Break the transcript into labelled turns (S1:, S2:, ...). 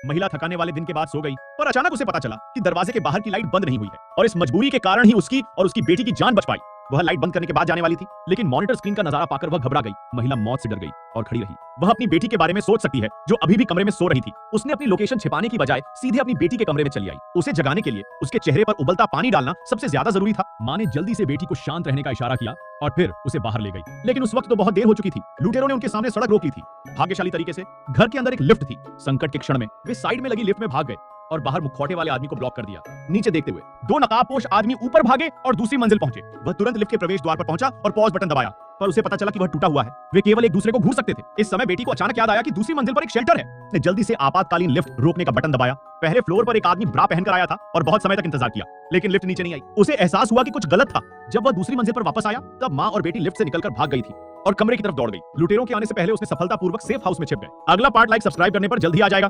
S1: महिला थकाने वाले दिन के बाद सो गई और अचानक उसे पता चला कि दरवाजे के बाहर की लाइट बंद नहीं हुई है और इस मजबूरी के कारण ही उसकी और उसकी बेटी की जान बच पाई। वह लाइट बंद करने के बाद जाने वाली थी, लेकिन मॉनिटर स्क्रीन का नजारा पाकर वह घबरा गई। महिला मौत से डर गई और खड़ी रही। वह अपनी बेटी के बारे में सोच सकती है जो अभी भी कमरे में सो रही थी। उसने अपनी लोकेशन छिपाने की बजाय सीधे अपनी बेटी के कमरे में चली आई। उसे जगाने के लिए उसके चेहरे पर उबलता पानी डालना सबसे ज्यादा जरूरी था। मां ने जल्दी से बेटी को शांत रहने का इशारा किया और फिर उसे बाहर ले गई, लेकिन उस वक्त तो बहुत देर हो चुकी थी। लुटेरों ने उनके सामने सड़क रोक ली थी। भाग्यशाली तरीके से घर के अंदर एक लिफ्ट थी। संकट के क्षण में वे साइड में लगी लिफ्ट में भाग गए और बाहर मुखौटे वाले आदमी को ब्लॉक कर दिया। नीचे देखते हुए दो नकाबपोश आदमी ऊपर भागे और दूसरी मंजिल पहुंचे। वह तुरंत लिफ्ट के प्रवेश द्वार पर पहुंचा और पॉज बटन दबाया, पर उसे पता चला कि वह टूटा हुआ है। वे केवल एक दूसरे को घूर सकते थे। इस समय बेटी को अचानक याद आया कि दूसरी मंजिल पर एक शेल्टर है। उसने जल्दी से आपातकालीन लिफ्ट रोकने का बटन दबाया। पहले फ्लोर पर एक आदमी ब्रा पहनकर आया था और बहुत समय तक इंतजार किया, लेकिन लिफ्ट नीचे नहीं आई। उसे एहसास हुआ कि कुछ गलत था। जब वह दूसरी मंजिल पर वापस आया तब मां और बेटी लिफ्ट से निकलकर भाग गई थी और कमरे की तरफ दौड़ गई। लुटेरों के आने से पहले उसने सफलतापूर्वक सेफ हाउस में छिप गए। अगला पार्ट लाइक सब्सक्राइब करने पर जल्द ही आ जाएगा।